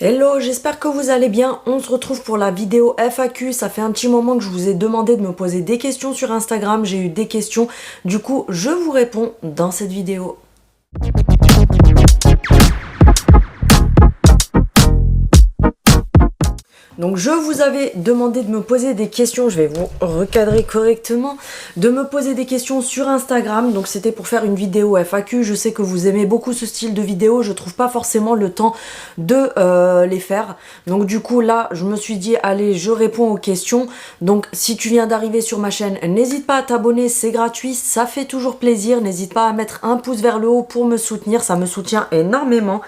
Hello, j'espère que vous allez bien. On se retrouve pour la vidéo FAQ. Ça fait un petit moment que je vous ai demandé de me poser des questions sur Instagram. J'ai eu des questions. Du coup, je vous réponds dans cette vidéo. Donc je vous avais demandé de me poser des questions, je vais vous recadrer correctement, de me poser des questions sur Instagram, donc c'était pour faire une vidéo FAQ. Je sais que vous aimez beaucoup ce style de vidéo, je trouve pas forcément le temps de les faire. Donc du coup là, je me suis dit, allez, je réponds aux questions. Donc si tu viens d'arriver sur ma chaîne, n'hésite pas à t'abonner, c'est gratuit, ça fait toujours plaisir. N'hésite pas à mettre un pouce vers le haut pour me soutenir, ça me soutient énormément.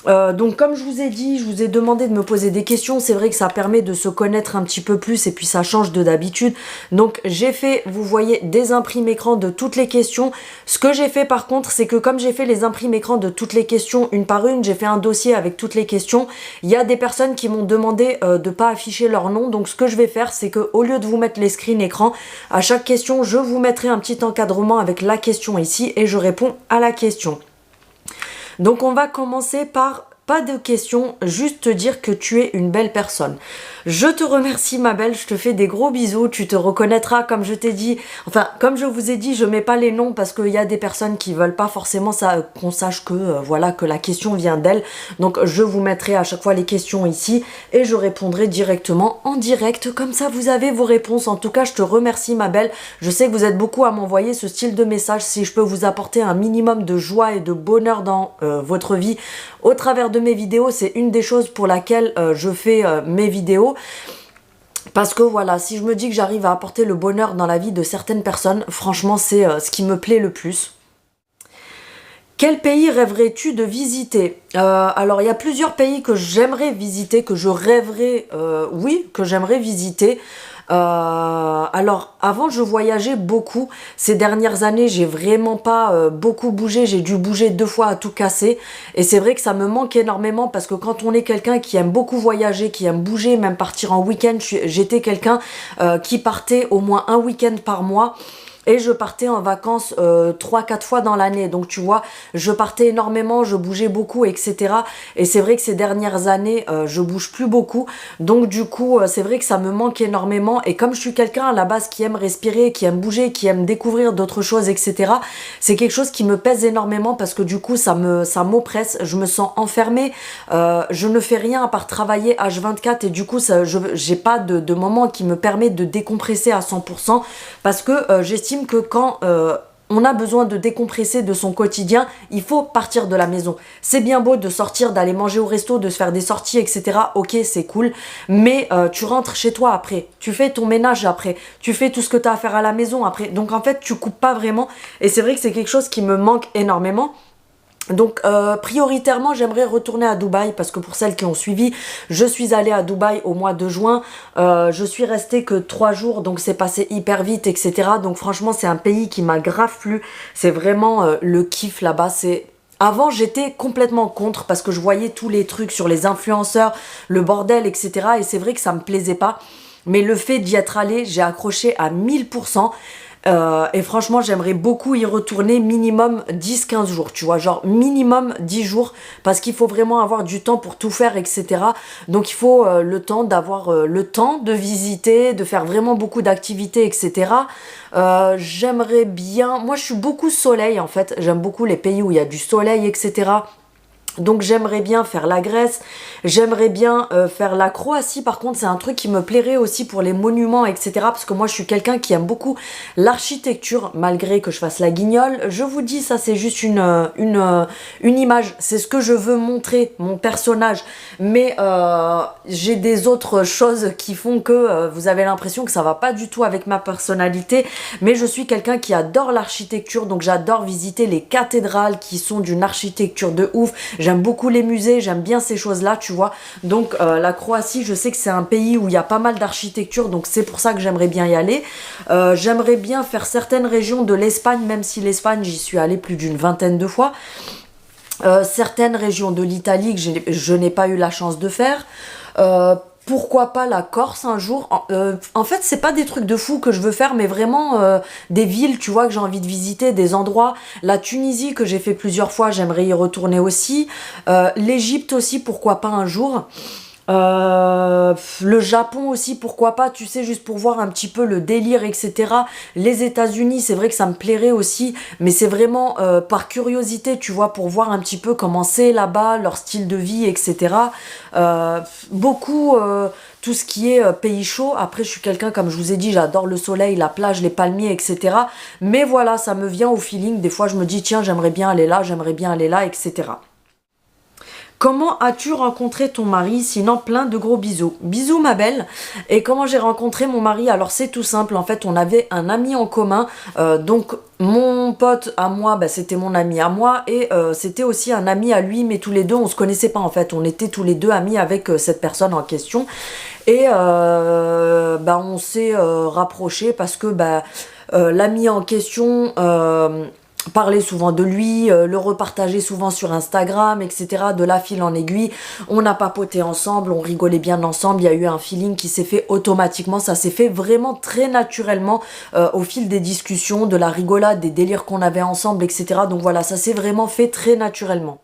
Donc comme je vous ai dit, je vous ai demandé de me poser des questions. C'est vrai que ça permet de se connaître un petit peu plus et puis ça change de d'habitude. Donc j'ai fait, vous voyez, des imprimes écran de toutes les questions. Ce que j'ai fait par contre, c'est que comme j'ai fait les imprimes écran de toutes les questions une par une, j'ai fait un dossier avec toutes les questions. Il y a des personnes qui m'ont demandé de pas afficher leur nom. Donc ce que je vais faire, c'est que au lieu de vous mettre les screens écran, à chaque question, je vous mettrai un petit encadrement avec la question ici et je réponds à la question. Donc on va commencer par, pas de questions, juste te dire que tu es une belle personne. Je te remercie ma belle, je te fais des gros bisous, tu te reconnaîtras comme je t'ai dit, enfin comme je vous ai dit, je mets pas les noms parce qu'il y a des personnes qui veulent pas forcément ça, qu'on sache que voilà, que la question vient d'elle. Donc je vous mettrai à chaque fois les questions ici et je répondrai directement en direct, comme ça vous avez vos réponses. En tout cas je te remercie ma belle, je sais que vous êtes beaucoup à m'envoyer ce style de message. Si je peux vous apporter un minimum de joie et de bonheur dans votre vie au travers de mes vidéos, c'est une des choses pour laquelle je fais mes vidéos. Parce que voilà, si je me dis que j'arrive à apporter le bonheur dans la vie de certaines personnes, franchement c'est ce qui me plaît le plus. Quel pays rêverais-tu de visiter? Alors il y a plusieurs pays que j'aimerais visiter, que je rêverais, oui, que j'aimerais visiter. Alors avant je voyageais beaucoup, ces dernières années j'ai vraiment pas beaucoup bougé, j'ai dû bouger 2 fois à tout casser et c'est vrai que ça me manque énormément parce que quand on est quelqu'un qui aime beaucoup voyager, qui aime bouger, même partir en week-end, j'étais quelqu'un qui partait au moins un week-end par mois. Et je partais en vacances 3-4 fois dans l'année. Donc tu vois, je partais énormément, je bougeais beaucoup, etc. Et c'est vrai que ces dernières années, je bouge plus beaucoup. Donc du coup, c'est vrai que ça me manque énormément. Et comme je suis quelqu'un à la base qui aime respirer, qui aime bouger, qui aime découvrir d'autres choses, etc. C'est quelque chose qui me pèse énormément parce que du coup, ça m'oppresse. Je me sens enfermée. Je ne fais rien à part travailler H24 et du coup, j'ai pas de moment qui me permet de décompresser à 100% parce que j'estime que quand on a besoin de décompresser de son quotidien, il faut partir de la maison. C'est bien beau de sortir, d'aller manger au resto, de se faire des sorties, etc. Ok, c'est cool, mais tu rentres chez toi après, tu fais ton ménage après, tu fais tout ce que tu as à faire à la maison après. Donc en fait, tu coupes pas vraiment et c'est vrai que c'est quelque chose qui me manque énormément. Donc prioritairement j'aimerais retourner à Dubaï parce que pour celles qui ont suivi, je suis allée à Dubaï au mois de juin, je suis restée que 3 jours donc c'est passé hyper vite, etc. Donc franchement c'est un pays qui m'a grave plu, c'est vraiment le kiff là-bas. Avant j'étais complètement contre parce que je voyais tous les trucs sur les influenceurs, le bordel, etc. Et c'est vrai que ça me plaisait pas, mais le fait d'y être allée, j'ai accroché à 1000%. Et franchement j'aimerais beaucoup y retourner minimum 10-15 jours, tu vois, genre minimum 10 jours parce qu'il faut vraiment avoir du temps pour tout faire, etc. Donc il faut le temps d'avoir le temps de visiter, de faire vraiment beaucoup d'activités, etc. J'aimerais bien, moi je suis beaucoup soleil en fait, j'aime beaucoup les pays où il y a du soleil, etc. Donc j'aimerais bien faire la Grèce, j'aimerais bien faire la Croatie. Par contre c'est un truc qui me plairait aussi pour les monuments, etc. Parce que moi je suis quelqu'un qui aime beaucoup l'architecture, malgré que je fasse la guignole. Je vous dis, ça c'est juste une image, c'est ce que je veux montrer, mon personnage. Mais j'ai des autres choses qui font que vous avez l'impression que ça va pas du tout avec ma personnalité. Mais je suis quelqu'un qui adore l'architecture, donc j'adore visiter les cathédrales qui sont d'une architecture de ouf. J'aime beaucoup les musées, j'aime bien ces choses-là, tu vois. Donc la Croatie, je sais que c'est un pays où il y a pas mal d'architecture, donc c'est pour ça que j'aimerais bien y aller. J'aimerais bien faire certaines régions de l'Espagne, même si l'Espagne, j'y suis allée plus d'une 20aine de fois. Certaines régions de l'Italie que je n'ai pas eu la chance de faire. pourquoi pas la Corse un jour. En fait, c'est pas des trucs de fou que je veux faire, mais vraiment des villes, tu vois, que j'ai envie de visiter, des endroits. La Tunisie, que j'ai fait plusieurs fois, j'aimerais y retourner aussi. L'Égypte aussi, pourquoi pas un jour. Le Japon aussi, pourquoi pas, tu sais, juste pour voir un petit peu le délire, etc. Les États-Unis, c'est vrai que ça me plairait aussi, mais c'est vraiment par curiosité, tu vois, pour voir un petit peu comment c'est là-bas, leur style de vie, etc. Beaucoup tout ce qui est pays chaud. Après, je suis quelqu'un, comme je vous ai dit, j'adore le soleil, la plage, les palmiers, etc. Mais voilà, ça me vient au feeling. Des fois, je me dis, tiens, j'aimerais bien aller là, j'aimerais bien aller là, etc. Comment as-tu rencontré ton mari? Sinon, plein de gros bisous. Bisous ma belle. Et comment j'ai rencontré mon mari? Alors c'est tout simple, en fait on avait un ami en commun. Donc mon pote à moi, bah, c'était mon ami à moi. Et c'était aussi un ami à lui, mais tous les deux on se connaissait pas en fait. On était tous les deux amis avec cette personne en question. Et bah, on s'est rapprochés parce que bah, l'ami en question... parler souvent de lui, le repartager souvent sur Instagram, etc. De la fil en aiguille, on a papoté ensemble, on rigolait bien ensemble, il y a eu un feeling qui s'est fait automatiquement, ça s'est fait vraiment très naturellement au fil des discussions, de la rigolade, des délires qu'on avait ensemble, etc. Donc voilà, ça s'est vraiment fait très naturellement.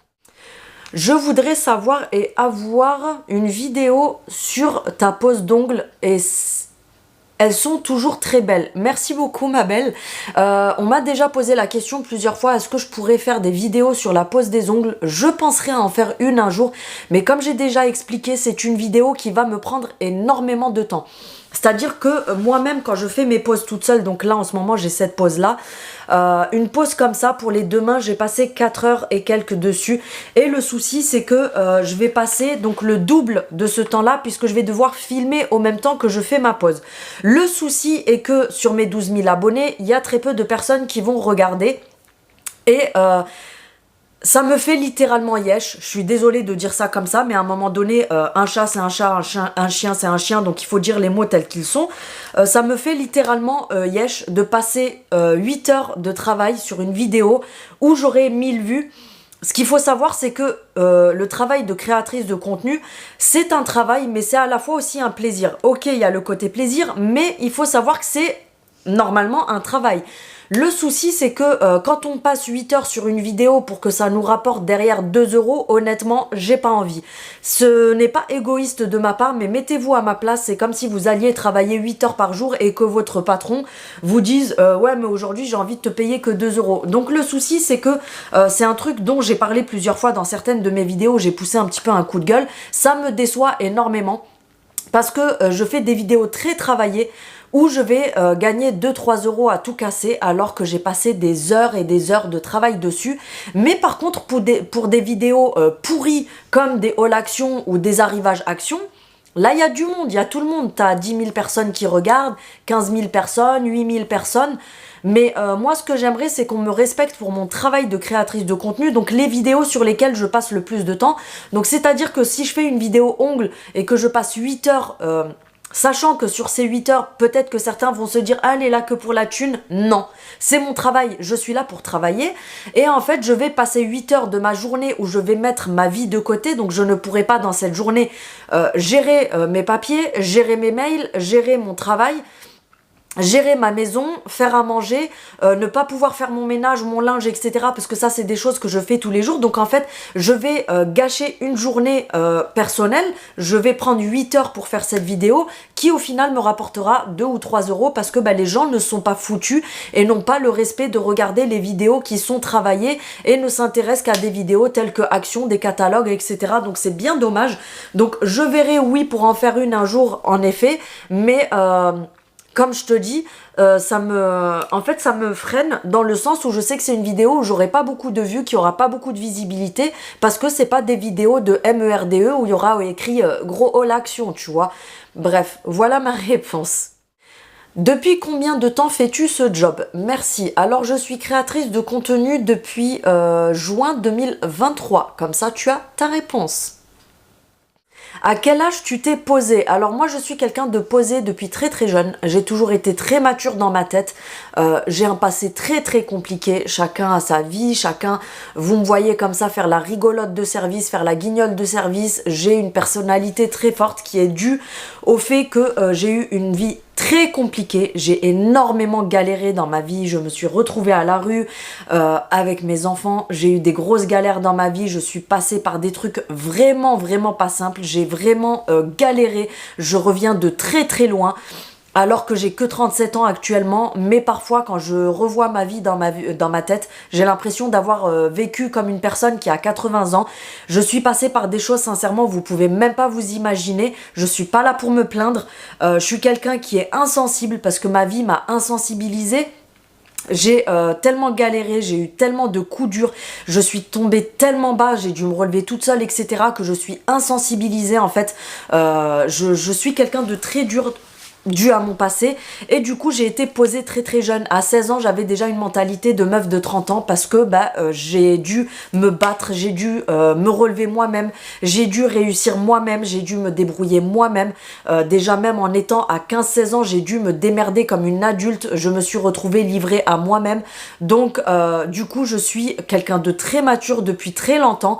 Je voudrais savoir et avoir une vidéo sur ta pose d'ongles et... elles sont toujours très belles. Merci beaucoup ma belle. On m'a déjà posé la question plusieurs fois, est-ce que je pourrais faire des vidéos sur la pose des ongles? Je penserais à en faire une un jour, mais comme j'ai déjà expliqué, c'est une vidéo qui va me prendre énormément de temps. C'est-à-dire que moi-même, quand je fais mes poses toute seule, donc là en ce moment j'ai cette pose-là, une pose comme ça pour les deux mains, j'ai passé 4 heures et quelques dessus. Et le souci c'est que je vais passer donc le double de ce temps-là puisque je vais devoir filmer au même temps que je fais ma pose. Le souci est que sur mes 12 000 abonnés, il y a très peu de personnes qui vont regarder. Et ça me fait littéralement yesh, je suis désolée de dire ça comme ça, mais à un moment donné, un chat c'est un chat, un chien c'est un chien, donc il faut dire les mots tels qu'ils sont. Ça me fait littéralement yesh de passer 8 heures de travail sur une vidéo où j'aurai 1000 vues. Ce qu'il faut savoir, c'est que le travail de créatrice de contenu, c'est un travail, mais c'est à la fois aussi un plaisir. Ok, il y a le côté plaisir, mais il faut savoir que c'est normalement un travail. Le souci, c'est que quand on passe 8 heures sur une vidéo pour que ça nous rapporte derrière 2 €, honnêtement, j'ai pas envie. Ce n'est pas égoïste de ma part, mais mettez-vous à ma place. C'est comme si vous alliez travailler 8 heures par jour et que votre patron vous dise ouais, mais aujourd'hui, j'ai envie de te payer que 2 €. Donc le souci, c'est que c'est un truc dont j'ai parlé plusieurs fois dans certaines de mes vidéos. J'ai poussé un petit peu un coup de gueule. Ça me déçoit énormément parce que je fais des vidéos très travaillées où je vais gagner 2-3 € à tout casser alors que j'ai passé des heures et des heures de travail dessus. Mais par contre, pour des vidéos pourries comme des haul action ou des arrivages action, là il y a du monde, il y a tout le monde. T'as 10 000 personnes qui regardent, 15 000 personnes, 8 000 personnes. Mais moi ce que j'aimerais c'est qu'on me respecte pour mon travail de créatrice de contenu, donc les vidéos sur lesquelles je passe le plus de temps. Donc c'est à dire que si je fais une vidéo ongle et que je passe 8 heures... sachant que sur ces 8 heures, peut-être que certains vont se dire « Ah, elle est là que pour la thune ». Non, c'est mon travail, je suis là pour travailler. Et en fait, je vais passer 8 heures de ma journée où je vais mettre ma vie de côté. Donc, je ne pourrai pas dans cette journée gérer mes papiers, gérer mes mails, gérer mon travail, gérer ma maison, faire à manger, ne pas pouvoir faire mon ménage, mon linge, etc. Parce que ça, c'est des choses que je fais tous les jours. Donc en fait, je vais gâcher une journée personnelle. Je vais prendre 8 heures pour faire cette vidéo qui au final me rapportera 2 ou 3 € parce que bah, les gens ne sont pas foutus et n'ont pas le respect de regarder les vidéos qui sont travaillées et ne s'intéressent qu'à des vidéos telles que Action, des catalogues, etc. Donc c'est bien dommage. Donc je verrai, oui, pour en faire une un jour, en effet, mais... comme je te dis, en fait, ça me freine dans le sens où je sais que c'est une vidéo où j'aurai pas beaucoup de vues, qui aura pas beaucoup de visibilité, parce que c'est pas des vidéos de MERDE où il y aura écrit gros haul action, tu vois. Bref, voilà ma réponse. Depuis combien de temps fais-tu ce job? Merci. Alors, je suis créatrice de contenu depuis juin 2023. Comme ça, tu as ta réponse. À quel âge tu t'es posé? Alors moi je suis quelqu'un de posé depuis très très jeune. J'ai toujours été très mature dans ma tête. J'ai un passé très très compliqué. Chacun a sa vie, chacun... Vous me voyez comme ça faire la rigolote de service, faire la guignole de service. J'ai une personnalité très forte qui est due au fait que j'ai eu une vie très compliquée. J'ai énormément galéré dans ma vie. Je me suis retrouvée à la rue avec mes enfants. J'ai eu des grosses galères dans ma vie. Je suis passée par des trucs vraiment vraiment pas simples. J'ai vraiment galéré. Je reviens de très très loin. Alors que j'ai que 37 ans actuellement, mais parfois quand je revois ma vie dans ma tête, j'ai l'impression d'avoir vécu comme une personne qui a 80 ans. Je suis passée par des choses, sincèrement, vous pouvez même pas vous imaginer. Je suis pas là pour me plaindre. Je suis quelqu'un qui est insensible parce que ma vie m'a insensibilisée. J'ai tellement galéré, j'ai eu tellement de coups durs, je suis tombée tellement bas, j'ai dû me relever toute seule, etc. que je suis insensibilisée en fait. Je suis quelqu'un de très dur dû à mon passé et du coup j'ai été posée très très jeune. À 16 ans j'avais déjà une mentalité de meuf de 30 ans parce que j'ai dû me battre, j'ai dû me relever moi-même, j'ai dû réussir moi-même, j'ai dû me débrouiller moi-même. Déjà même en étant à 15-16 ans j'ai dû me démerder comme une adulte, je me suis retrouvée livrée à moi-même. Donc du coup je suis quelqu'un de très mature depuis très longtemps.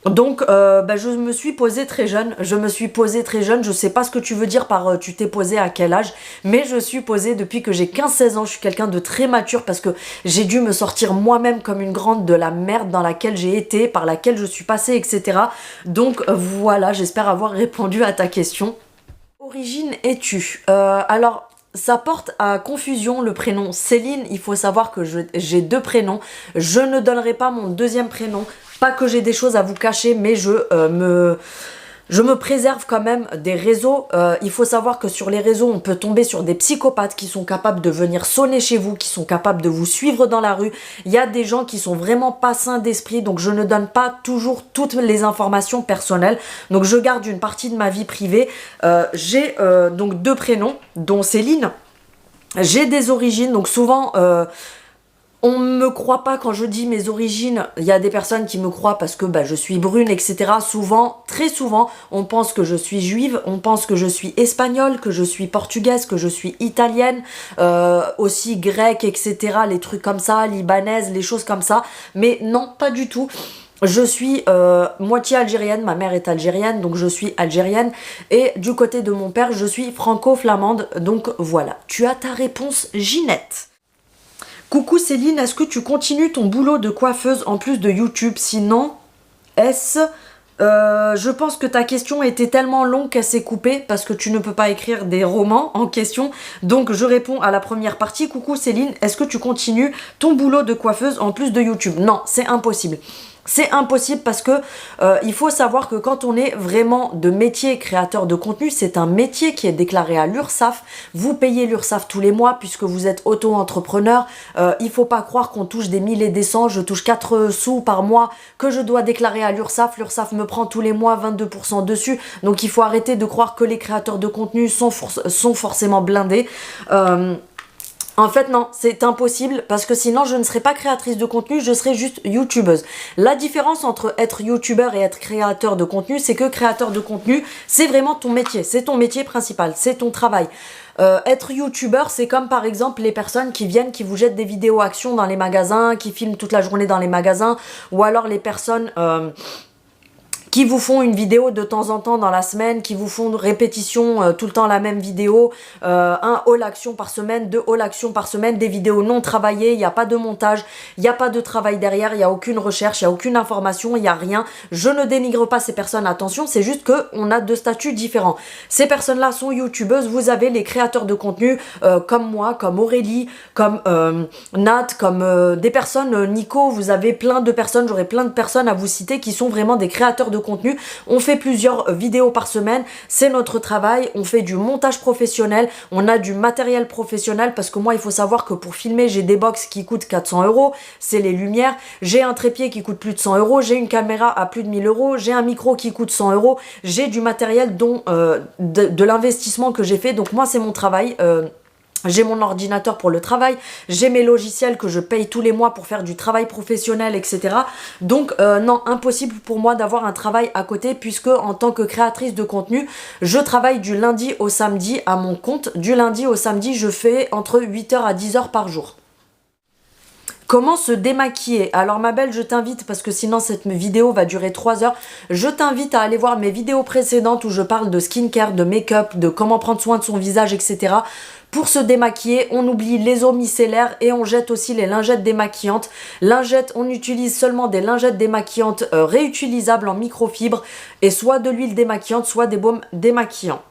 Donc je me suis posée très jeune, je sais pas ce que tu veux dire par tu t'es posée à quel âge, mais je suis posée depuis que j'ai 15-16 ans, je suis quelqu'un de très mature parce que j'ai dû me sortir moi-même comme une grande de la merde dans laquelle j'ai été, par laquelle je suis passée, etc. Donc voilà, j'espère avoir répondu à ta question. Origine es-tu? Alors... Ça porte à confusion le prénom Céline. Il faut savoir que j'ai deux prénoms. Je ne donnerai pas mon deuxième prénom. Pas que j'ai des choses à vous cacher, mais je me préserve quand même des réseaux. Il faut savoir que sur les réseaux, on peut tomber sur des psychopathes qui sont capables de venir sonner chez vous, qui sont capables de vous suivre dans la rue. Il y a des gens qui sont vraiment pas sains d'esprit, donc je ne donne pas toujours toutes les informations personnelles. Donc je garde une partie de ma vie privée. J'ai donc deux prénoms, dont Céline. J'ai des origines, donc souvent... on me croit pas quand je dis mes origines. Il y a des personnes qui me croient parce que je suis brune, etc. Souvent, très souvent, on pense que je suis juive, on pense que je suis espagnole, que je suis portugaise, que je suis italienne, aussi grecque, etc. Les trucs comme ça, libanaise, les choses comme ça. Mais non, pas du tout. Je suis moitié algérienne, ma mère est algérienne, donc je suis algérienne. Et du côté de mon père, je suis franco-flamande. Donc voilà, tu as ta réponse, Ginette. Coucou Céline, est-ce que tu continues ton boulot de coiffeuse en plus de YouTube? Sinon, je pense que ta question était tellement longue qu'elle s'est coupée parce que tu ne peux pas écrire des romans en question. Donc je réponds à la première partie. Coucou Céline, est-ce que tu continues ton boulot de coiffeuse en plus de YouTube? Non, c'est impossible. C'est impossible parce que il faut savoir que quand on est vraiment de métier créateur de contenu, c'est un métier qui est déclaré à l'URSSAF. Vous payez l'URSSAF tous les mois puisque vous êtes auto-entrepreneur. Il faut pas croire qu'on touche des 1000 et des cents. Je touche 4 sous par mois que je dois déclarer à l'URSSAF. L'URSSAF me prend tous les mois 22% dessus. Donc il faut arrêter de croire que les créateurs de contenu sont forcément blindés. En fait non, c'est impossible parce que sinon je ne serais pas créatrice de contenu, je serais juste youtubeuse. La différence entre être youtubeur et être créateur de contenu, c'est que créateur de contenu, c'est vraiment ton métier, c'est ton métier principal, c'est ton travail. Être youtubeur, c'est comme par exemple les personnes qui viennent, qui vous jettent des vidéos actions dans les magasins, qui filment toute la journée dans les magasins, ou alors les personnes... qui vous font une vidéo de temps en temps dans la semaine, qui vous font une répétition tout le temps la même vidéo, un haul action par semaine, 2 haul action par semaine, des vidéos non travaillées, il n'y a pas de montage, il n'y a pas de travail derrière, il n'y a aucune recherche, il n'y a aucune information, il n'y a rien. Je ne dénigre pas ces personnes, attention, c'est juste qu'on a deux statuts différents. Ces personnes-là sont youtubeuses, vous avez les créateurs de contenu comme moi, comme Aurélie, comme Nat, comme des personnes, Nico, vous avez plein de personnes, j'aurais plein de personnes à vous citer qui sont vraiment des créateurs de contenu. On fait plusieurs vidéos par semaine, c'est notre travail, on fait du montage professionnel, on a du matériel professionnel parce que moi il faut savoir que pour filmer j'ai des box qui coûtent 400 €, c'est les lumières, j'ai un trépied qui coûte plus de 100 €, j'ai une caméra à plus de 1000 €, j'ai un micro qui coûte 100 €, j'ai du matériel dont de l'investissement que j'ai fait, donc moi c'est mon travail. J'ai mon ordinateur pour le travail, j'ai mes logiciels que je paye tous les mois pour faire du travail professionnel, etc. Donc non, impossible pour moi d'avoir un travail à côté puisque en tant que créatrice de contenu, je travaille du lundi au samedi à mon compte. Du lundi au samedi, je fais entre 8h à 10h par jour. Comment se démaquiller? Alors ma belle, je t'invite, parce que sinon cette vidéo va durer 3 heures, je t'invite à aller voir mes vidéos précédentes où je parle de skincare, de make-up, de comment prendre soin de son visage, etc. Pour se démaquiller, on oublie les eaux micellaires et on jette aussi les lingettes démaquillantes. Lingettes, on utilise seulement des lingettes démaquillantes réutilisables en microfibre et soit de l'huile démaquillante, soit des baumes démaquillants.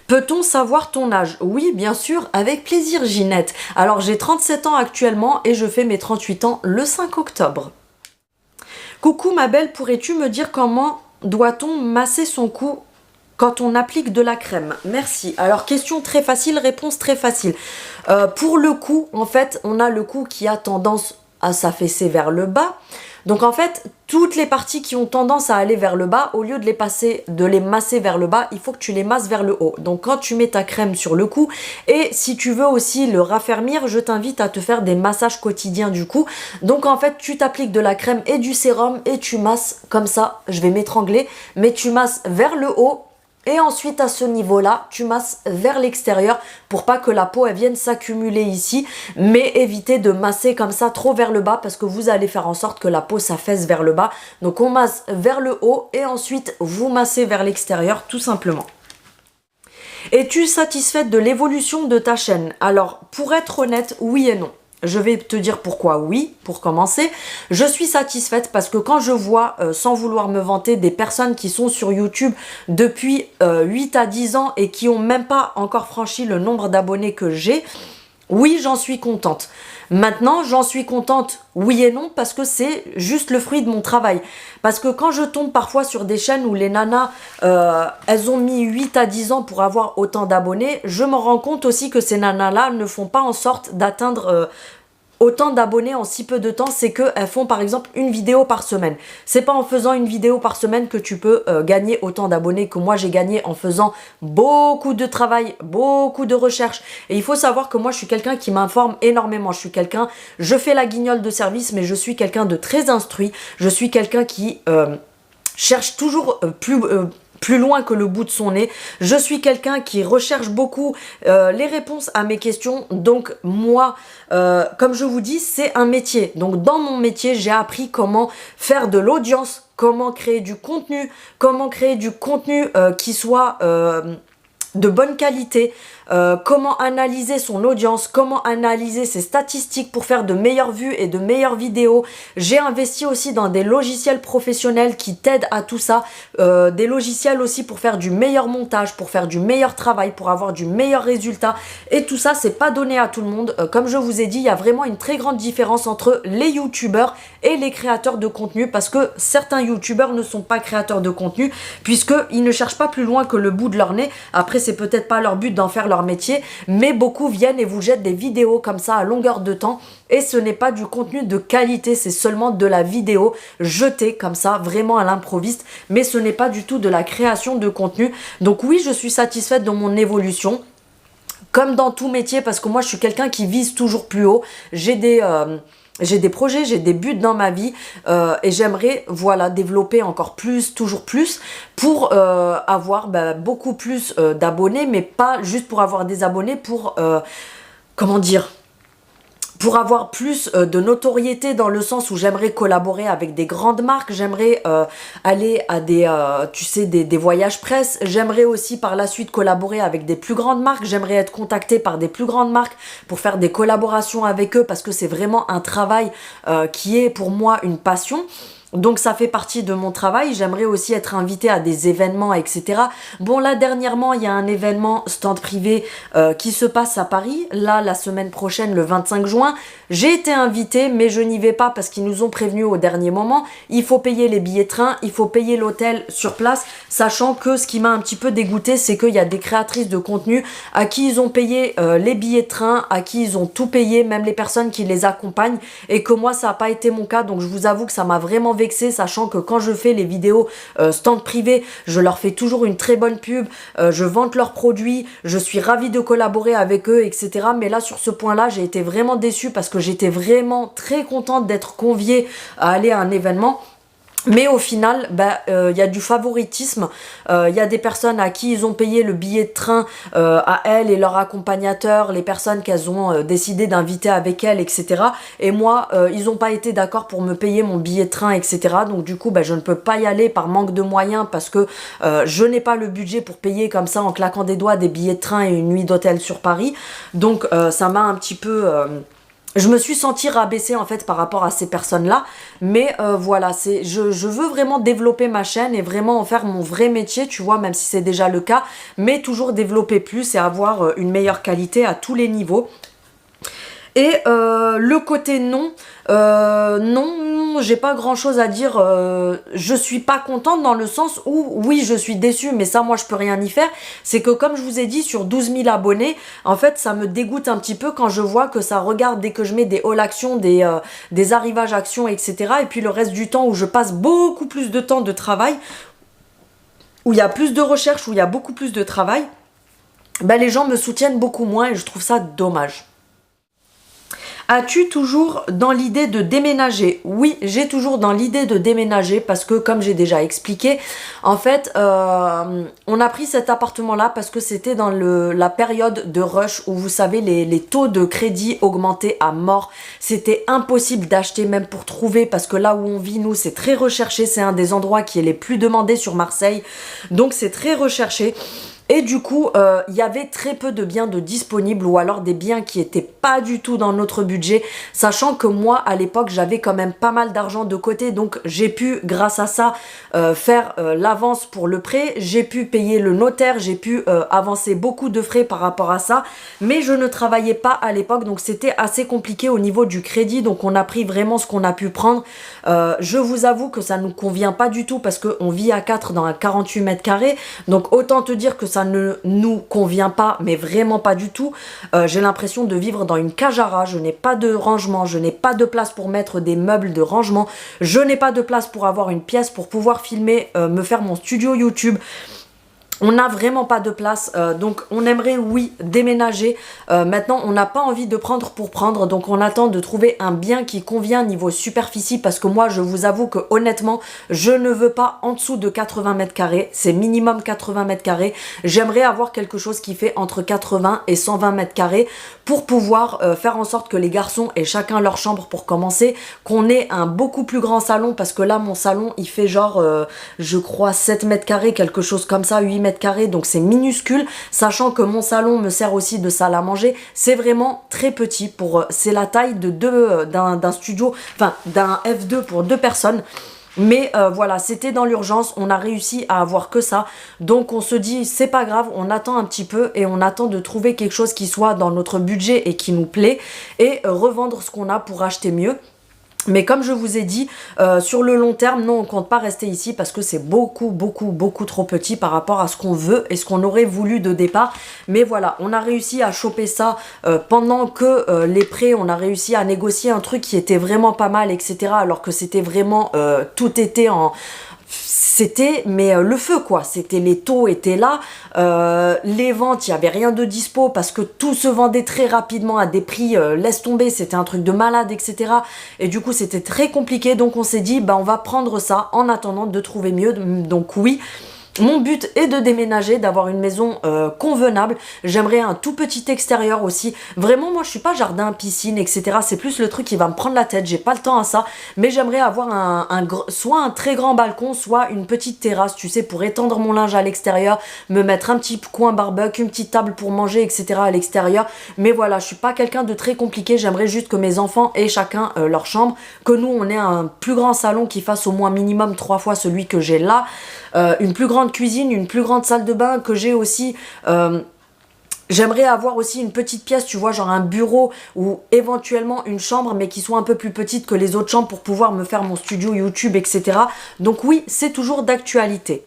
Peut-on savoir ton âge? Oui, bien sûr, avec plaisir, Ginette. Alors, j'ai 37 ans actuellement et je fais mes 38 ans le 5 octobre. Coucou ma belle, pourrais-tu me dire comment doit-on masser son cou quand on applique de la crème? Merci. Alors, question très facile, réponse très facile. Pour le cou, en fait, on a le cou qui a tendance à s'affaisser vers le bas. Donc en fait, toutes les parties qui ont tendance à aller vers le bas, au lieu de les masser vers le bas, il faut que tu les masses vers le haut. Donc quand tu mets ta crème sur le cou, et si tu veux aussi le raffermir, je t'invite à te faire des massages quotidiens du cou. Donc en fait, tu t'appliques de la crème et du sérum et tu masses comme ça, je vais m'étrangler, mais tu masses vers le haut. Et ensuite, à ce niveau-là, tu masses vers l'extérieur pour pas que la peau elle vienne s'accumuler ici. Mais évitez de masser comme ça trop vers le bas parce que vous allez faire en sorte que la peau s'affaisse vers le bas. Donc on masse vers le haut et ensuite vous massez vers l'extérieur tout simplement. Es-tu satisfaite de l'évolution de ta chaîne? Alors, pour être honnête, oui et non. Je vais te dire pourquoi oui, pour commencer. Je suis satisfaite parce que quand je vois, sans vouloir me vanter, des personnes qui sont sur YouTube depuis 8 à 10 ans et qui n'ont même pas encore franchi le nombre d'abonnés que j'ai, oui, j'en suis contente. Maintenant, j'en suis contente, oui et non, parce que c'est juste le fruit de mon travail. Parce que quand je tombe parfois sur des chaînes où les nanas, elles ont mis 8 à 10 ans pour avoir autant d'abonnés, je me rends compte aussi que ces nanas-là ne font pas en sorte d'atteindre autant d'abonnés en si peu de temps. C'est qu'elles font par exemple une vidéo par semaine. C'est pas en faisant une vidéo par semaine que tu peux gagner autant d'abonnés que moi j'ai gagné en faisant beaucoup de travail, beaucoup de recherche. Et il faut savoir que moi je suis quelqu'un qui m'informe énormément. Je fais la guignole de service, mais je suis quelqu'un de très instruit. Je suis quelqu'un qui cherche toujours plus loin que le bout de son nez. Je suis quelqu'un qui recherche beaucoup les réponses à mes questions. Donc moi, comme je vous dis, c'est un métier. Donc dans mon métier, j'ai appris comment faire de l'audience, comment créer du contenu, qui soit de bonne qualité, comment analyser son audience, comment analyser ses statistiques pour faire de meilleures vues et de meilleures vidéos. J'ai investi aussi dans des logiciels professionnels qui t'aident à tout ça, des logiciels aussi pour faire du meilleur montage, pour faire du meilleur travail, pour avoir du meilleur résultat. Et tout ça, c'est pas donné à tout le monde. Comme je vous ai dit, il y a vraiment une très grande différence entre les youtubeurs et les créateurs de contenu, parce que certains youtubeurs ne sont pas créateurs de contenu puisqu'ils ne cherchent pas plus loin que le bout de leur nez. Après, c'est peut-être pas leur but d'en faire leur métier, mais beaucoup viennent et vous jettent des vidéos comme ça à longueur de temps et ce n'est pas du contenu de qualité, c'est seulement de la vidéo jetée comme ça, vraiment à l'improviste, mais ce n'est pas du tout de la création de contenu. Donc oui, je suis satisfaite de mon évolution. Comme dans tout métier, parce que moi je suis quelqu'un qui vise toujours plus haut. J'ai des projets, j'ai des buts dans ma vie et j'aimerais voilà, développer encore plus, toujours plus pour avoir beaucoup plus d'abonnés, mais pas juste pour avoir des abonnés, pour comment dire, pour avoir plus de notoriété, dans le sens où j'aimerais collaborer avec des grandes marques, j'aimerais aller à des voyages presse, j'aimerais aussi par la suite collaborer avec des plus grandes marques, j'aimerais être contactée par des plus grandes marques pour faire des collaborations avec eux, parce que c'est vraiment un travail qui est pour moi une passion. Donc ça fait partie de mon travail. J'aimerais aussi être invitée à des événements, etc. Bon, là dernièrement, il y a un événement stand privé qui se passe à Paris. Là, la semaine prochaine, le 25 juin. J'ai été invitée, mais je n'y vais pas parce qu'ils nous ont prévenus au dernier moment. Il faut payer les billets de train, il faut payer l'hôtel sur place, sachant que ce qui m'a un petit peu dégoûtée, c'est qu'il y a des créatrices de contenu à qui ils ont payé les billets de train, à qui ils ont tout payé, même les personnes qui les accompagnent, et que moi, ça n'a pas été mon cas. Donc je vous avoue que ça m'a vraiment vexée, sachant que quand je fais les vidéos stand privé, je leur fais toujours une très bonne pub, je vante leurs produits, je suis ravie de collaborer avec eux, etc. Mais là, sur ce point-là, j'ai été vraiment déçue parce que j'étais vraiment très contente d'être conviée à aller à un événement. Mais au final, y a du favoritisme, y a des personnes à qui ils ont payé le billet de train à elles et leur accompagnateur, les personnes qu'elles ont décidé d'inviter avec elles, etc. Et moi, ils n'ont pas été d'accord pour me payer mon billet de train, etc. Donc du coup, je ne peux pas y aller par manque de moyens parce que je n'ai pas le budget pour payer comme ça en claquant des doigts des billets de train et une nuit d'hôtel sur Paris. Donc ça m'a un petit peu... je me suis sentie rabaissée en fait par rapport à ces personnes-là, mais voilà, je veux vraiment développer ma chaîne et vraiment en faire mon vrai métier, tu vois, même si c'est déjà le cas, mais toujours développer plus et avoir une meilleure qualité à tous les niveaux. Et le côté non, j'ai pas grand chose à dire. Je suis pas contente dans le sens où, oui, je suis déçue, mais ça, moi, je peux rien y faire. C'est que, comme je vous ai dit, sur 12 000 abonnés, en fait, ça me dégoûte un petit peu quand je vois que ça regarde dès que je mets des haul actions, des arrivages actions, etc. Et puis le reste du temps où je passe beaucoup plus de temps de travail, où il y a plus de recherche, où il y a beaucoup plus de travail, les gens me soutiennent beaucoup moins et je trouve ça dommage. As-tu toujours dans l'idée de déménager? Oui, j'ai toujours dans l'idée de déménager parce que, comme j'ai déjà expliqué, en fait, on a pris cet appartement-là parce que c'était dans la période de rush où, vous savez, les taux de crédit augmentaient à mort. C'était impossible d'acheter même pour trouver parce que là où on vit, nous, c'est très recherché. C'est un des endroits qui est les plus demandés sur Marseille. Donc, c'est très recherché. Et du coup, il y avait très peu de biens de disponibles ou alors des biens qui étaient pas du tout dans notre budget, sachant que moi, à l'époque, j'avais quand même pas mal d'argent de côté, donc j'ai pu, grâce à ça, faire l'avance pour le prêt, j'ai pu payer le notaire, j'ai pu avancer beaucoup de frais par rapport à ça, mais je ne travaillais pas à l'époque, donc c'était assez compliqué au niveau du crédit, donc on a pris vraiment ce qu'on a pu prendre. Je vous avoue que ça nous convient pas du tout parce qu'on vit à 4 dans un 48 mètres carrés, donc autant te dire que ça ne nous convient pas, mais vraiment pas du tout. J'ai l'impression de vivre dans une cage à rats, je n'ai pas de rangement, je n'ai pas de place pour mettre des meubles de rangement, je n'ai pas de place pour avoir une pièce pour pouvoir filmer, me faire mon studio YouTube. On n'a vraiment pas de place, donc on aimerait, oui, déménager. Maintenant, on n'a pas envie de prendre pour prendre, donc on attend de trouver un bien qui convient niveau superficie, parce que moi, je vous avoue que honnêtement, je ne veux pas en dessous de 80 mètres carrés, c'est minimum 80 mètres carrés. J'aimerais avoir quelque chose qui fait entre 80 et 120 mètres carrés pour pouvoir faire en sorte que les garçons aient chacun leur chambre pour commencer, qu'on ait un beaucoup plus grand salon, parce que là, mon salon, il fait genre, je crois, 7 mètres carrés, quelque chose comme ça, 8 mètres carrés, donc c'est minuscule, sachant que mon salon me sert aussi de salle à manger. C'est vraiment très petit, c'est la taille de d'un studio, enfin d'un F2 pour 2 personnes. Mais voilà, c'était dans l'urgence, on a réussi à avoir que ça, donc on se dit c'est pas grave, on attend un petit peu et on attend de trouver quelque chose qui soit dans notre budget et qui nous plaît, et revendre ce qu'on a pour acheter mieux. Mais comme je vous ai dit, sur le long terme, non, on compte pas rester ici parce que c'est beaucoup trop petit par rapport à ce qu'on veut et ce qu'on aurait voulu de départ. Mais voilà, on a réussi à choper ça pendant que les prêts, on a réussi à négocier un truc qui était vraiment pas mal, etc. Alors que c'était vraiment, tout était en... C'était le feu quoi, c'était, les taux étaient là, les ventes, il n'y avait rien de dispo parce que tout se vendait très rapidement à des prix, laisse tomber, c'était un truc de malade, etc. Et du coup c'était très compliqué, donc on s'est dit on va prendre ça en attendant de trouver mieux. Donc oui, mon but est de déménager, d'avoir une maison convenable. J'aimerais un tout petit extérieur aussi. Vraiment, moi, je suis pas jardin, piscine, etc. C'est plus le truc qui va me prendre la tête. J'ai pas le temps à ça. Mais j'aimerais avoir soit un très grand balcon, soit une petite terrasse, tu sais, pour étendre mon linge à l'extérieur, me mettre un petit coin barbecue, une petite table pour manger, etc. à l'extérieur. Mais voilà, je suis pas quelqu'un de très compliqué. J'aimerais juste que mes enfants aient chacun leur chambre, que nous, on ait un plus grand salon qui fasse au moins minimum 3 fois celui que j'ai là. Une plus grande cuisine, une plus grande salle de bain, que j'ai aussi... J'aimerais avoir aussi une petite pièce, tu vois, genre un bureau ou éventuellement une chambre, mais qui soit un peu plus petite que les autres chambres pour pouvoir me faire mon studio YouTube, etc. Donc oui, c'est toujours d'actualité.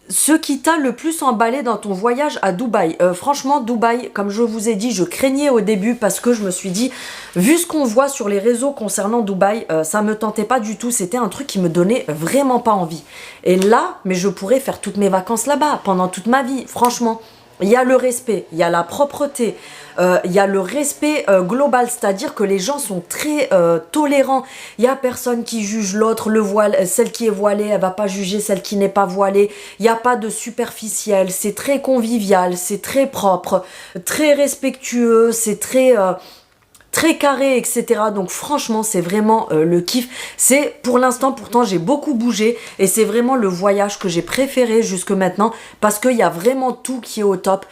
ce qui t'a le plus emballé dans ton voyage à Dubaï. Franchement, Dubaï, comme je vous ai dit, je craignais au début parce que je me suis dit, vu ce qu'on voit sur les réseaux concernant Dubaï, ça me tentait pas du tout. C'était un truc qui me donnait vraiment pas envie. Et là, mais je pourrais faire toutes mes vacances là-bas, pendant toute ma vie, franchement. Il y a le respect, il y a la propreté, il y a le respect global, c'est-à-dire que les gens sont très tolérants. Il n'y a personne qui juge l'autre, le voile, celle qui est voilée, elle va pas juger celle qui n'est pas voilée. Il n'y a pas de superficiel, c'est très convivial, c'est très propre, très respectueux, c'est très carré, etc. Donc franchement, c'est vraiment le kiff. C'est pour l'instant, pourtant, j'ai beaucoup bougé et c'est vraiment le voyage que j'ai préféré jusque maintenant parce qu'il y a vraiment tout qui est au top.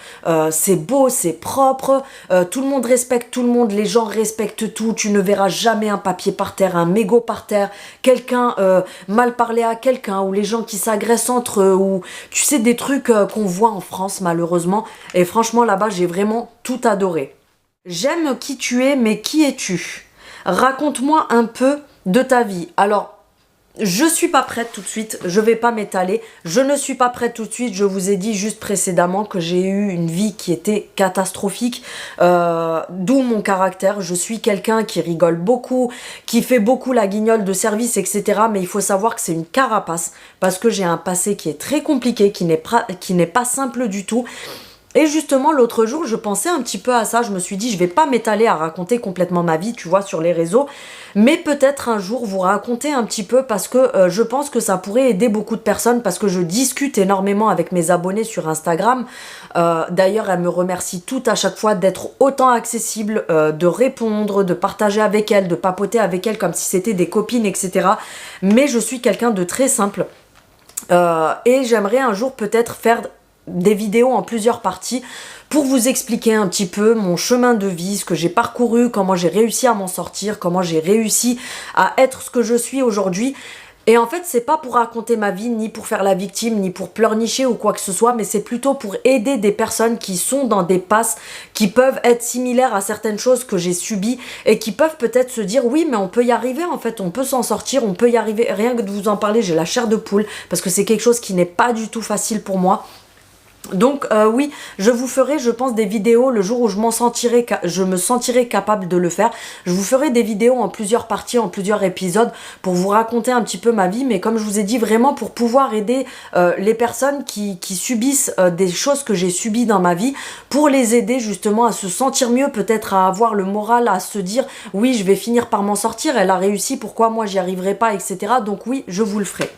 C'est beau, c'est propre, tout le monde respecte tout le monde, les gens respectent tout. Tu ne verras jamais un papier par terre, un mégot par terre, quelqu'un mal parler à quelqu'un ou les gens qui s'agressent entre eux ou tu sais des trucs qu'on voit en France malheureusement. Et franchement, là-bas, j'ai vraiment tout adoré. J'aime qui tu es, mais qui es-tu? Raconte-moi un peu de ta vie. Alors, je suis pas prête tout de suite, je vais pas m'étaler. Je ne suis pas prête tout de suite, je vous ai dit juste précédemment que j'ai eu une vie qui était catastrophique. D'où mon caractère, je suis quelqu'un qui rigole beaucoup, qui fait beaucoup la guignole de service, etc. Mais il faut savoir que c'est une carapace, parce que j'ai un passé qui est très compliqué, qui n'est pas simple du tout. Et justement, l'autre jour, je pensais un petit peu à ça. Je me suis dit, je vais pas m'étaler à raconter complètement ma vie, tu vois, sur les réseaux. Mais peut-être un jour, vous raconter un petit peu parce que je pense que ça pourrait aider beaucoup de personnes parce que je discute énormément avec mes abonnés sur Instagram. D'ailleurs, elles me remercient toutes à chaque fois d'être autant accessible, de répondre, de partager avec elles, de papoter avec elles comme si c'était des copines, etc. Mais je suis quelqu'un de très simple. Et j'aimerais un jour peut-être faire des vidéos en plusieurs parties pour vous expliquer un petit peu mon chemin de vie, ce que j'ai parcouru, comment j'ai réussi à m'en sortir, comment j'ai réussi à être ce que je suis aujourd'hui. Et en fait, c'est pas pour raconter ma vie, ni pour faire la victime, ni pour pleurnicher ou quoi que ce soit, mais c'est plutôt pour aider des personnes qui sont dans des passes qui peuvent être similaires à certaines choses que j'ai subies et qui peuvent peut-être se dire oui, mais on peut y arriver en fait, on peut s'en sortir, on peut y arriver. Rien que de vous en parler, j'ai la chair de poule parce que c'est quelque chose qui n'est pas du tout facile pour moi. Donc oui, je vous ferai, je pense, des vidéos le jour où je me sentirai capable de le faire. Je vous ferai des vidéos en plusieurs parties, en plusieurs épisodes pour vous raconter un petit peu ma vie. Mais comme je vous ai dit, vraiment pour pouvoir aider les personnes qui subissent des choses que j'ai subies dans ma vie, pour les aider justement à se sentir mieux, peut-être à avoir le moral, à se dire oui, je vais finir par m'en sortir, elle a réussi, pourquoi moi j'y arriverai pas, etc. Donc oui, je vous le ferai.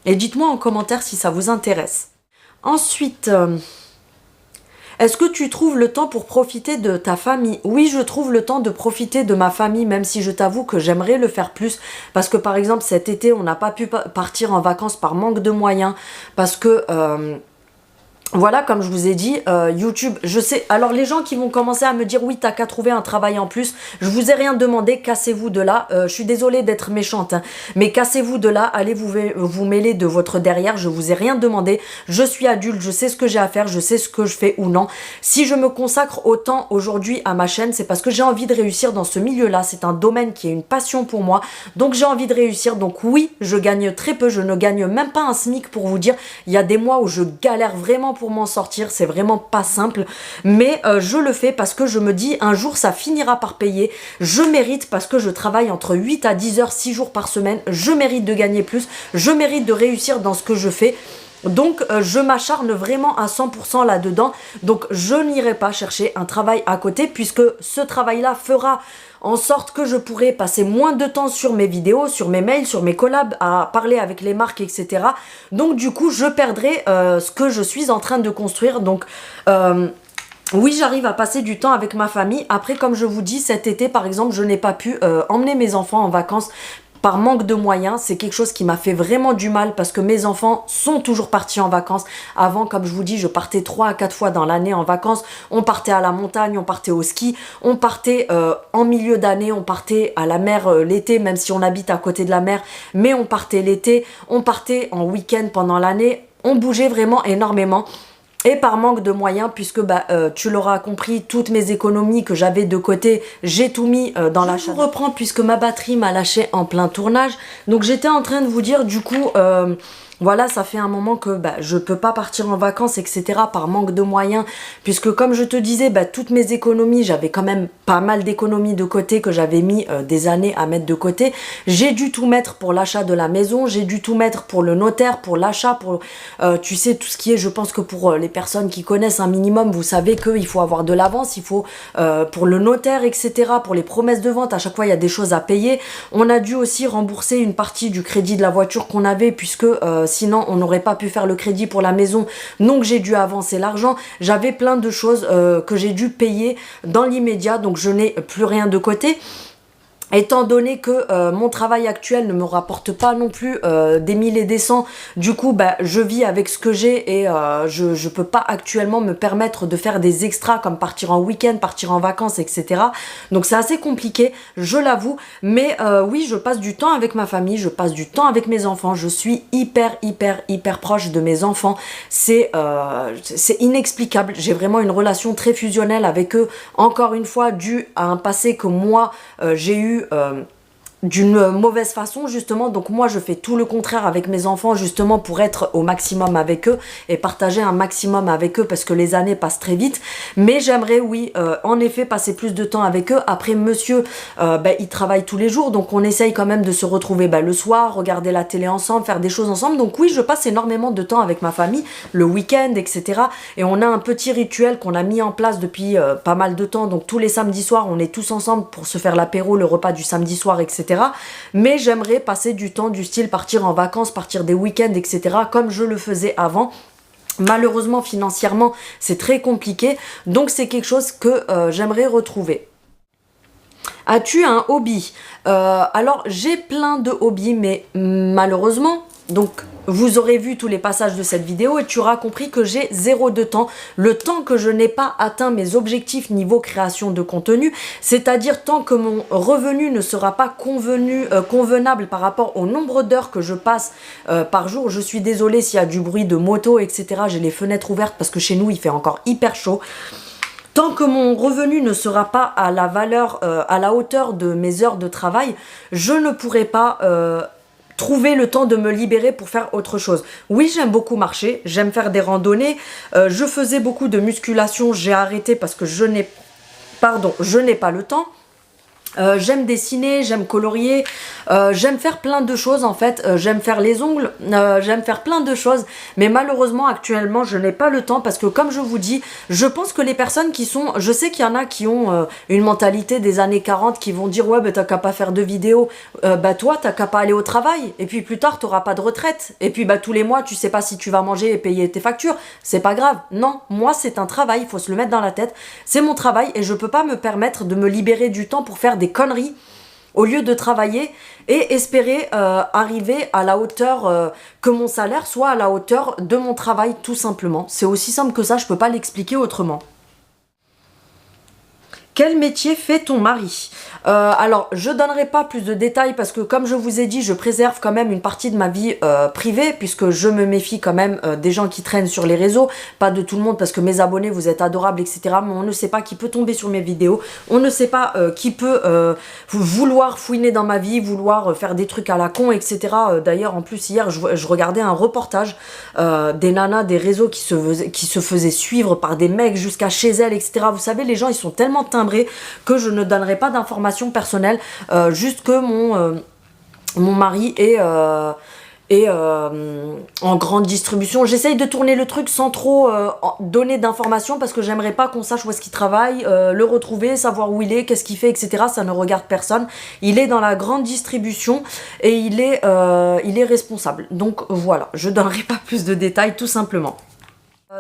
Et dites-moi en commentaire si ça vous intéresse. Ensuite, est-ce que tu trouves le temps pour profiter de ta famille? Oui, je trouve le temps de profiter de ma famille, même si je t'avoue que j'aimerais le faire plus. Parce que par exemple, cet été, on n'a pas pu partir en vacances par manque de moyens. Parce que... voilà, comme je vous ai dit, YouTube, je sais... Alors, les gens qui vont commencer à me dire « Oui, t'as qu'à trouver un travail en plus », je vous ai rien demandé, cassez-vous de là. Je suis désolée d'être méchante, hein, mais cassez-vous de là, allez vous mêler de votre derrière, je vous ai rien demandé. Je suis adulte, je sais ce que j'ai à faire, je sais ce que je fais ou non. Si je me consacre autant aujourd'hui à ma chaîne, c'est parce que j'ai envie de réussir dans ce milieu-là. C'est un domaine qui est une passion pour moi, donc j'ai envie de réussir. Donc oui, je gagne très peu, je ne gagne même pas un SMIC pour vous dire. Il y a des mois où je galère vraiment pour m'en sortir, c'est vraiment pas simple, mais je le fais parce que je me dis un jour ça finira par payer, je mérite parce que je travaille entre 8 à 10 heures 6 jours par semaine, je mérite de gagner plus, je mérite de réussir dans ce que je fais. Donc je m'acharne vraiment à 100% là-dedans, donc je n'irai pas chercher un travail à côté puisque ce travail-là fera en sorte que je pourrai passer moins de temps sur mes vidéos, sur mes mails, sur mes collabs, à parler avec les marques, etc. Donc du coup, je perdrai ce que je suis en train de construire. Donc oui, j'arrive à passer du temps avec ma famille. Après, comme je vous dis, cet été, par exemple, je n'ai pas pu emmener mes enfants en vacances par manque de moyens. C'est quelque chose qui m'a fait vraiment du mal parce que mes enfants sont toujours partis en vacances. Avant, comme je vous dis, je partais 3 à 4 fois dans l'année en vacances. On partait à la montagne, on partait au ski, on partait en milieu d'année, on partait à la mer l'été, même si on habite à côté de la mer, mais on partait l'été, on partait en week-end pendant l'année. On bougeait vraiment énormément. Et par manque de moyens, puisque tu l'auras compris, toutes mes économies que j'avais de côté, j'ai tout mis dans l'achat. Je reprends puisque ma batterie m'a lâché en plein tournage. Donc j'étais en train de vous dire du coup Voilà, ça fait un moment que je peux pas partir en vacances, etc. par manque de moyens, puisque comme je te disais, toutes mes économies, j'avais quand même pas mal d'économies de côté que j'avais mis des années à mettre de côté. J'ai dû tout mettre pour l'achat de la maison, j'ai dû tout mettre pour le notaire, pour l'achat, pour tu sais, tout ce qui est, je pense que pour les personnes qui connaissent un minimum, vous savez qu'il faut avoir de l'avance, il faut pour le notaire, etc. pour les promesses de vente, à chaque fois il y a des choses à payer. On a dû aussi rembourser une partie du crédit de la voiture qu'on avait, puisque sinon on n'aurait pas pu faire le crédit pour la maison, donc j'ai dû avancer l'argent. J'avais plein de choses que j'ai dû payer dans l'immédiat, donc je n'ai plus rien de côté. Étant donné que mon travail actuel ne me rapporte pas non plus des 1000 et des 100, du coup je vis avec ce que j'ai et je peux pas actuellement me permettre de faire des extras comme partir en week-end, partir en vacances, etc. Donc c'est assez compliqué, je l'avoue, mais oui, je passe du temps avec ma famille, je passe du temps avec mes enfants, je suis hyper proche de mes enfants, c'est inexplicable, j'ai vraiment une relation très fusionnelle avec eux, encore une fois dû à un passé que moi j'ai eu d'une mauvaise façon justement, donc moi je fais tout le contraire avec mes enfants justement pour être au maximum avec eux et partager un maximum avec eux parce que les années passent très vite, mais j'aimerais oui en effet passer plus de temps avec eux. Après monsieur il travaille tous les jours, donc on essaye quand même de se retrouver le soir, regarder la télé ensemble, faire des choses ensemble, donc oui je passe énormément de temps avec ma famille le week-end, etc. et on a un petit rituel qu'on a mis en place depuis pas mal de temps, donc tous les samedis soirs on est tous ensemble pour se faire l'apéro, le repas du samedi soir, etc. Mais j'aimerais passer du temps du style partir en vacances, partir des week-ends, etc. comme je le faisais avant. Malheureusement, financièrement, c'est très compliqué. Donc c'est quelque chose que j'aimerais retrouver. As-tu un hobby? Alors j'ai plein de hobbies, mais malheureusement, donc vous aurez vu tous les passages de cette vidéo et tu auras compris que j'ai zéro de temps. Le temps que je n'ai pas atteint mes objectifs niveau création de contenu, c'est-à-dire tant que mon revenu ne sera pas convenable par rapport au nombre d'heures que je passe par jour. Je suis désolée s'il y a du bruit de moto, etc. J'ai les fenêtres ouvertes parce que chez nous il fait encore hyper chaud. Tant que mon revenu ne sera pas à la valeur, à la hauteur de mes heures de travail, je ne pourrai pas trouver le temps de me libérer pour faire autre chose. Oui, j'aime beaucoup marcher, j'aime faire des randonnées, je faisais beaucoup de musculation, j'ai arrêté parce que je n'ai pas le temps. J'aime dessiner, j'aime colorier, j'aime faire plein de choses en fait, j'aime faire les ongles, j'aime faire plein de choses, mais malheureusement actuellement je n'ai pas le temps parce que comme je vous dis, je pense que les personnes qui sont, je sais qu'il y en a qui ont une mentalité des années 40 qui vont dire ouais t'as qu'à pas faire de vidéos, toi t'as qu'à pas aller au travail et puis plus tard t'auras pas de retraite et puis tous les mois tu sais pas si tu vas manger et payer tes factures, c'est pas grave. Non, moi c'est un travail, il faut se le mettre dans la tête, c'est mon travail et je peux pas me permettre de me libérer du temps pour faire des conneries au lieu de travailler et espérer arriver à la hauteur que mon salaire soit à la hauteur de mon travail tout simplement. C'est aussi simple que ça, je peux pas l'expliquer autrement. Quel métier fait ton mari? Alors, je donnerai pas plus de détails parce que comme je vous ai dit, je préserve quand même une partie de ma vie privée puisque je me méfie quand même des gens qui traînent sur les réseaux, pas de tout le monde parce que mes abonnés, vous êtes adorables, etc. Mais on ne sait pas qui peut tomber sur mes vidéos, on ne sait pas qui peut vouloir fouiner dans ma vie, vouloir faire des trucs à la con, etc. D'ailleurs, en plus, hier, je regardais un reportage des nanas des réseaux qui se faisaient suivre par des mecs jusqu'à chez elles, etc. Vous savez, les gens, ils sont tellement timbrés que je ne donnerai pas d'informations personnelles, juste que mon mari est en grande distribution. J'essaye de tourner le truc sans trop donner d'informations parce que j'aimerais pas qu'on sache où est-ce qu'il travaille, le retrouver, savoir où il est, qu'est-ce qu'il fait, etc. Ça ne regarde personne. Il est dans la grande distribution et il est responsable. Donc voilà, je donnerai pas plus de détails tout simplement.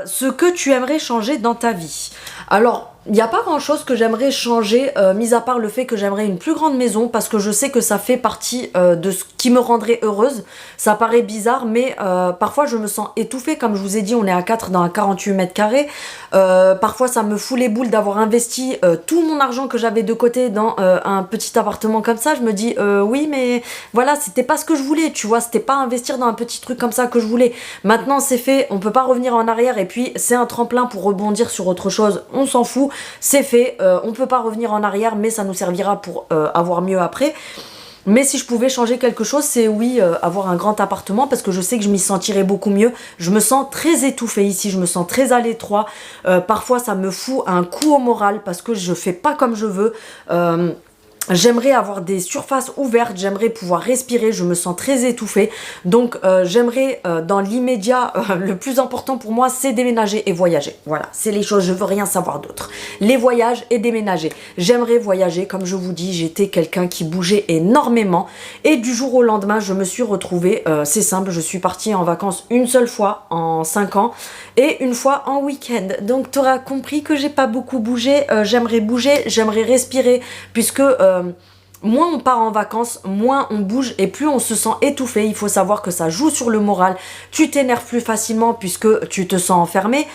Ce que tu aimerais changer dans ta vie. Alors, il n'y a pas grand chose que j'aimerais changer, mis à part le fait que j'aimerais une plus grande maison parce que je sais que ça fait partie de ce qui me rendrait heureuse. Ça paraît bizarre, mais parfois je me sens étouffée. Comme je vous ai dit, on est à 4 dans un 48 mètres carrés. Parfois ça me fout les boules d'avoir investi tout mon argent que j'avais de côté dans un petit appartement comme ça. Je me dis oui, mais voilà, c'était pas ce que je voulais, tu vois, c'était pas investir dans un petit truc comme ça que je voulais. Maintenant c'est fait, on peut pas revenir en arrière et puis c'est un tremplin pour rebondir sur autre chose, on s'en fout. C'est fait, on peut pas revenir en arrière, mais ça nous servira pour avoir mieux après. Mais si je pouvais changer quelque chose, c'est oui, avoir un grand appartement parce que je sais que je m'y sentirais beaucoup mieux. Je me sens très étouffée ici, je me sens très à l'étroit. Parfois, ça me fout un coup au moral parce que je fais pas comme je veux. J'aimerais avoir des surfaces ouvertes, j'aimerais pouvoir respirer, je me sens très étouffée. Donc j'aimerais dans l'immédiat, le plus important pour moi c'est déménager et voyager. Voilà, c'est les choses, je veux rien savoir d'autre. Les voyages et déménager. J'aimerais voyager, comme je vous dis, j'étais quelqu'un qui bougeait énormément. Et du jour au lendemain, je me suis retrouvée, c'est simple, je suis partie en vacances une seule fois en 5 ans et une fois en week-end. Donc tu auras compris que j'ai pas beaucoup bougé, j'aimerais bouger, j'aimerais respirer, puisque moins on part en vacances, moins on bouge et plus on se sent étouffé. Il faut savoir que ça joue sur le moral. Tu t'énerves plus facilement puisque tu te sens enfermé.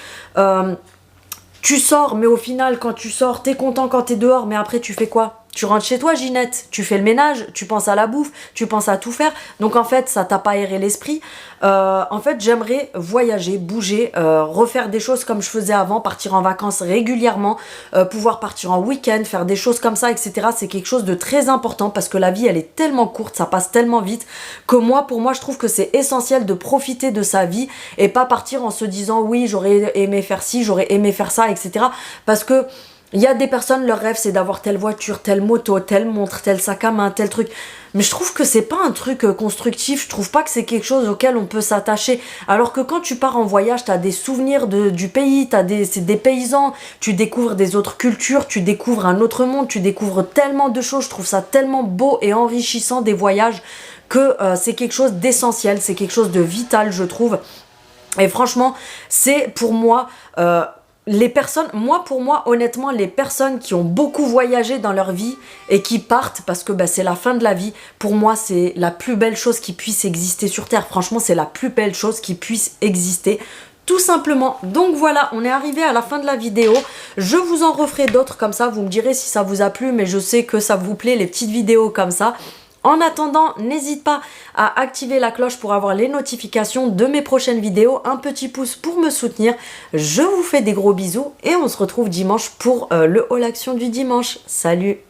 Tu sors, mais au final, quand tu sors, t'es content quand t'es dehors, mais après tu fais quoi? Tu rentres chez toi, Ginette, tu fais le ménage, tu penses à la bouffe, tu penses à tout faire. Donc en fait, ça t'a pas aéré l'esprit. En fait, j'aimerais voyager, bouger, refaire des choses comme je faisais avant, partir en vacances régulièrement, pouvoir partir en week-end, faire des choses comme ça, etc. C'est quelque chose de très important parce que la vie, elle est tellement courte, ça passe tellement vite que moi, pour moi, je trouve que c'est essentiel de profiter de sa vie et pas partir en se disant oui, j'aurais aimé faire ci, j'aurais aimé faire ça, etc. Parce que il y a des personnes, leur rêve c'est d'avoir telle voiture, telle moto, telle montre, tel sac à main, tel truc. Mais je trouve que c'est pas un truc constructif, je trouve pas que c'est quelque chose auquel on peut s'attacher. Alors que quand tu pars en voyage, t'as des souvenirs du pays, c'est des paysans, tu découvres des autres cultures, tu découvres un autre monde, tu découvres tellement de choses. Je trouve ça tellement beau et enrichissant des voyages que c'est quelque chose d'essentiel, c'est quelque chose de vital, je trouve. Et franchement, c'est pour moi... pour moi, honnêtement, les personnes qui ont beaucoup voyagé dans leur vie et qui partent parce que c'est la fin de la vie, pour moi, c'est la plus belle chose qui puisse exister sur Terre. Franchement, c'est la plus belle chose qui puisse exister. Tout simplement. Donc voilà, on est arrivé à la fin de la vidéo. Je vous en referai d'autres comme ça. Vous me direz si ça vous a plu, mais je sais que ça vous plaît, les petites vidéos comme ça. En attendant, n'hésite pas à activer la cloche pour avoir les notifications de mes prochaines vidéos. Un petit pouce pour me soutenir. Je vous fais des gros bisous et on se retrouve dimanche pour le haul action du dimanche. Salut!